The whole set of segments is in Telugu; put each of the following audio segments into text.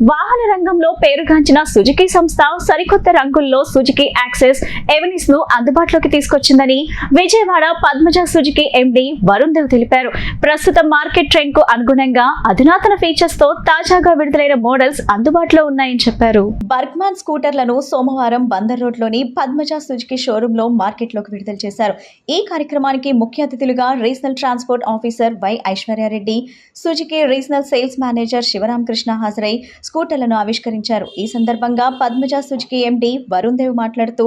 వాహన రంగంలో పేరుగాంచిన సుజుకి సంస్థ సరికొత్త రంగుల్లో సుజుకి యాక్సెస్ ఎవెనిస్ ను అందుబాటులోకి తీసుకొచ్చిందని విజయవాడ పద్మజ సుజుకి ఎండి వరుణ్ దేవ్ తెలిపారు. ప్రస్తుత మార్కెట్ ట్రెండ్ కు అనుగుణంగా అధునాతన ఫీచర్స్ తో తాజాగా విడుదలైన మోడల్స్ అందుబాటులో ఉన్నాయని చెప్పారు. బర్గ్మాన్ స్కూటర్లను సోమవారం బందర్ రోడ్ లోని పద్మజ సుజుకి షోరూమ్ లో మార్కెట్ లోకి విడుదల చేశారు. ఈ కార్యక్రమానికి ముఖ్య అతిథులుగా regional transport officer Y Aishwarya Reddy, Suzuki regional sales manager Sivaramakrishna హాజరై స్కూటర్లను ఆవిష్కరించారు. ఈ సందర్భంగా పద్మజ సుజుకి ఎండి వరుణ్ దేవ్ మాట్లాడుతూ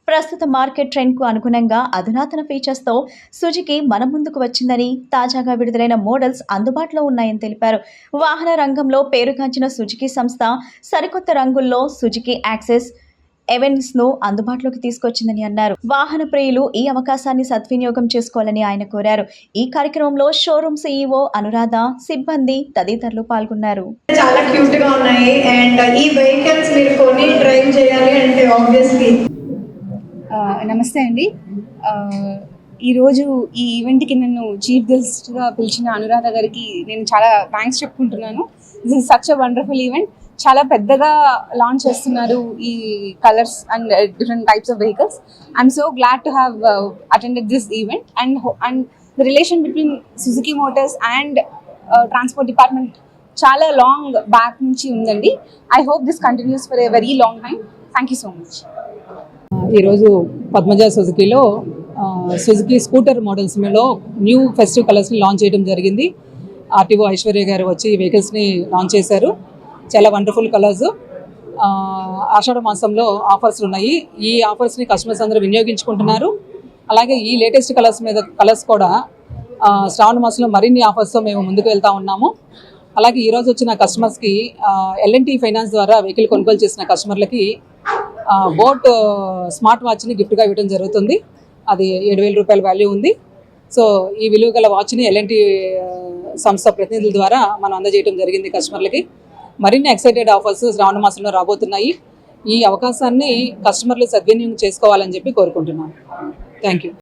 ప్రస్తుత మార్కెట్ ట్రెండ్ కు అనుగుణంగా అధునాతన ఫీచర్స్ తో సుజుకి మన ముందుకు వచ్చిందని, తాజాగా విడుదలైన మోడల్స్ అందుబాటులో ఉన్నాయని తెలిపారు. వాహన రంగంలో పేరుగాంచిన సుజుకి సంస్థ సరికొత్త రంగుల్లో సుజుకి యాక్సెస్ ఎవెనిస్ ను అందుబాటులోకి తీసుకొచ్చిందని అన్నారు. వాహన ప్రియులు ఈ అవకాశాన్ని సద్వినియోగం చేసుకోవాలని ఆయన కోరారు. ఈ కార్యక్రమంలో షోరూమ్ CEO అనురాధ, సిబ్బంది తదితరులు పాల్గొన్నారు. చాలా క్యూట్ గా ఉన్నాయి అండ్ ఈ వెహికల్స్ మీరు కొని డ్రైవ్ చేయాలి అంటే ఆబ్వియస్లీ. నమస్తే అండి. ఈరోజు ఈ ఈవెంట్కి నన్ను చీఫ్ గెస్ట్గా పిలిచిన అనురాధ గారికి నేను చాలా థ్యాంక్స్ చెప్పుకుంటున్నాను. This is such a wonderful event. చాలా పెద్దగా లాంచ్ చేస్తున్నారు ఈ colours and different types of vehicles. I'm so glad to have attended this event and the relation between Suzuki motors and transport department చాలా లాంగ్ బ్యాక్ నుంచి ఉందండి. I hope this continues for a very long time. Thank you so much. ఈరోజు పద్మజ సుజుకిలో సుజుకి స్కూటర్ మోడల్స్లో న్యూ ఫెస్టివ్ కలర్స్ని లాంచ్ చేయడం జరిగింది. ఆర్టీఓ ఐశ్వర్య గారు వచ్చి ఈ వెహికల్స్ని లాంచ్ చేశారు. చాలా వండర్ఫుల్ కలర్స్. ఆషాఢ మాసంలో ఆఫర్స్ ఉన్నాయి. ఈ ఆఫర్స్ని కస్టమర్స్ అందరూ వినియోగించుకుంటున్నారు. అలాగే ఈ లేటెస్ట్ కలర్స్ కూడా శ్రావణ మాసంలో మరిన్ని ఆఫర్స్తో మేము ముందుకు వెళ్తూ ఉన్నాము. అలాగే ఈరోజు వచ్చిన కస్టమర్స్కి L&T ఫైనాన్స్ ద్వారా వెహికల్ కొనుగోలు చేసిన కస్టమర్లకి బోట్ స్మార్ట్ వాచ్ని గిఫ్ట్గా ఇవ్వడం జరుగుతుంది. అది 7,000 రూపాయల వాల్యూ ఉంది. సో ఈ విలువ గల వాచ్ని L&T సంస్థ ప్రతినిధుల ద్వారా మనం అందజేయడం జరిగింది కస్టమర్లకి. మరిన్ని ఎక్సైటెడ్ ఆఫర్స్ శ్రావణ మాసంలో రాబోతున్నాయి. ఈ అవకాశాన్ని కస్టమర్లు సద్వినియోగం చేసుకోవాలని చెప్పి కోరుకుంటున్నాను. Thank you.